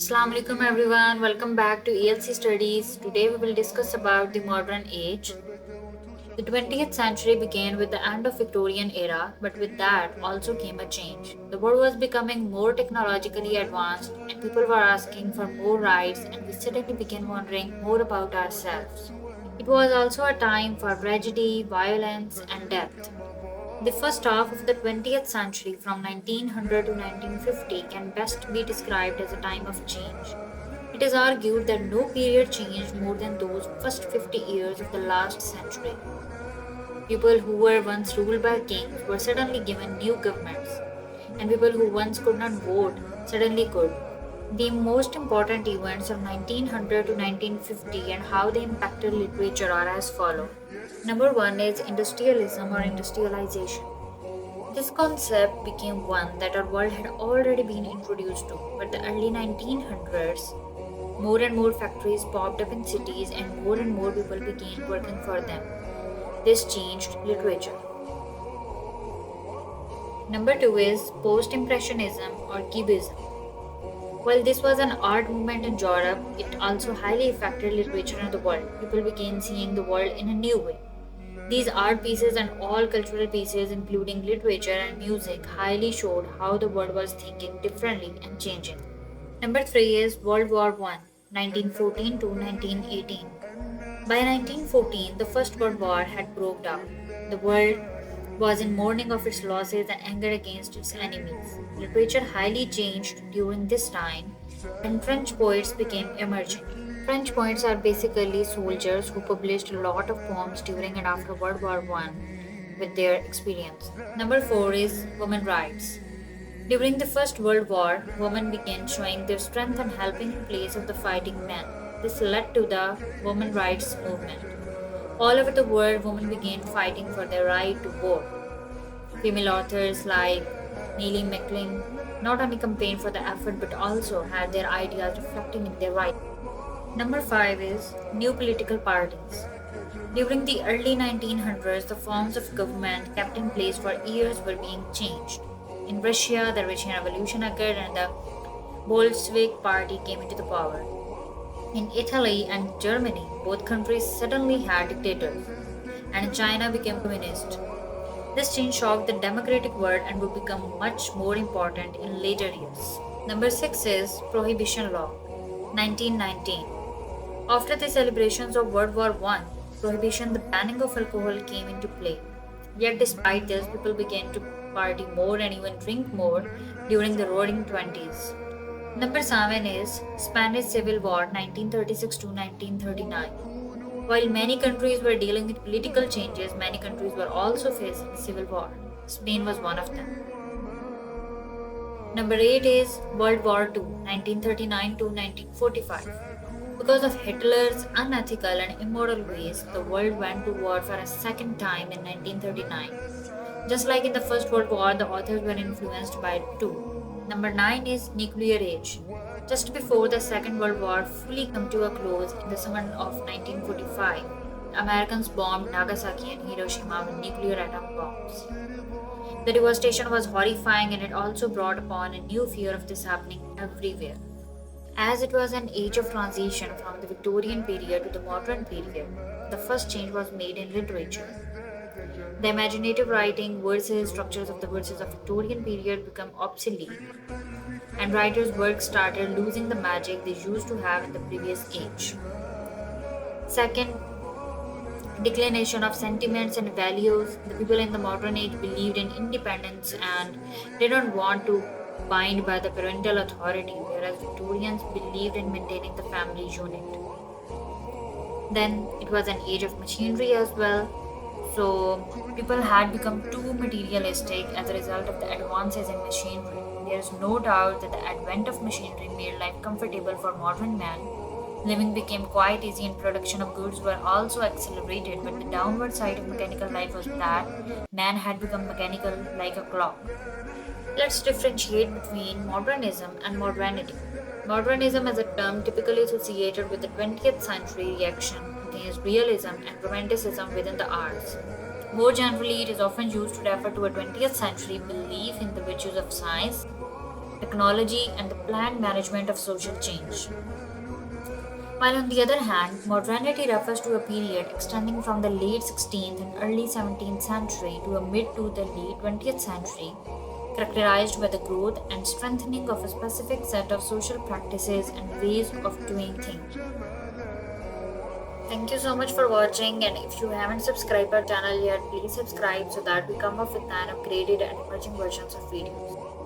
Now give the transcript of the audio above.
Assalamu alaikum everyone, welcome back to ELC Studies. Today we will discuss about the modern age. The 20th century began with the end of Victorian era, but with that also came a change. The world was becoming more technologically advanced and people were asking for more rights and we suddenly began wondering more about ourselves. It was also a time for tragedy, violence and death. The first half of the 20th century, from 1900 to 1950, can best be described as a time of change. It is argued that no period changed more than those first 50 years of the last century. People who were once ruled by kings were suddenly given new governments, and people who once could not vote suddenly could. The most important events of 1900 to 1950 and how they impacted literature are as follow. Number one is industrialism or industrialization. This concept became one that our world had already been introduced to, but the early 1900s, more and more factories popped up in cities and more people began working for them. This changed literature. Number two is post impressionism or cubism. While this was an art movement in Europe, it also highly affected literature in the world. People began seeing the world in a new way. These art pieces and all cultural pieces, including literature and music, highly showed how the world was thinking differently and changing. Number three is World War I, 1914 to 1918. By 1914, the First World War had broke out. The world was in mourning of its losses and anger against its enemies. Literature highly changed during this time, and French poets became emerging. French poets are basically soldiers who published a lot of poems during and after World War I with their experience. Number four is women rights. During the First World War, women began showing their strength and helping in place of the fighting men. This led to the women rights movement. All over the world, women began fighting for their right to vote. Female authors like Neely McLean not only campaigned for the effort but also had their ideas reflecting in their writing. Number 5 is new political parties. During the early 1900s, the forms of government kept in place for years were being changed. In Russia, the Russian Revolution occurred and the Bolshevik Party came into the power. In Italy and Germany, both countries suddenly had dictators, and China became communist. This change shocked the democratic world and would become much more important in later years. Number 6 is Prohibition Law, 1919. After the celebrations of World War I, prohibition, the banning of alcohol came into play. Yet, despite this, people began to party more and even drink more during the roaring 20s. Number 7 is Spanish Civil War 1936 to 1939. While many countries were dealing with political changes, many countries were also facing civil war. Spain was one of them. Number 8 is World War II 1939 to 1945. Because of Hitler's unethical and immoral ways, the world went to war for a second time in 1939. Just like in the First World War, the authors were influenced by it too. Number 9 is Nuclear Age. Just before the Second World War fully came to a close in the summer of 1945, the Americans bombed Nagasaki and Hiroshima with nuclear atom bombs. The devastation was horrifying and it also brought upon a new fear of this happening everywhere. As it was an age of transition from the Victorian period to the modern period, the first change was made in literature. The imaginative writing, verses, structures of the verses of Victorian period became obsolete, and writers' work started losing the magic they used to have in the previous age. Second, declination of sentiments and values. The people in the modern age believed in independence and didn't want to bind by the parental authority, whereas Victorians believed in maintaining the family unit. Then it was an age of machinery as well. So people had become too materialistic as a result of the advances in machinery. There is no doubt that the advent of machinery made life comfortable for modern man. Living became quite easy and production of goods were also accelerated, but the downward side of mechanical life was that man had become mechanical like a clock. Let's differentiate between modernism and modernity. Modernism is a term typically associated with the 20th century reaction against realism and romanticism within the arts. More generally, it is often used to refer to a 20th century belief in the virtues of science, technology, and the planned management of social change. While on the other hand, modernity refers to a period extending from the late 16th and early 17th century to a mid to the late 20th century, characterized by the growth and strengthening of a specific set of social practices and ways of doing things. Thank you so much for watching, and if you haven't subscribed our channel yet, please subscribe so that we come up with an upgraded and emerging versions of videos.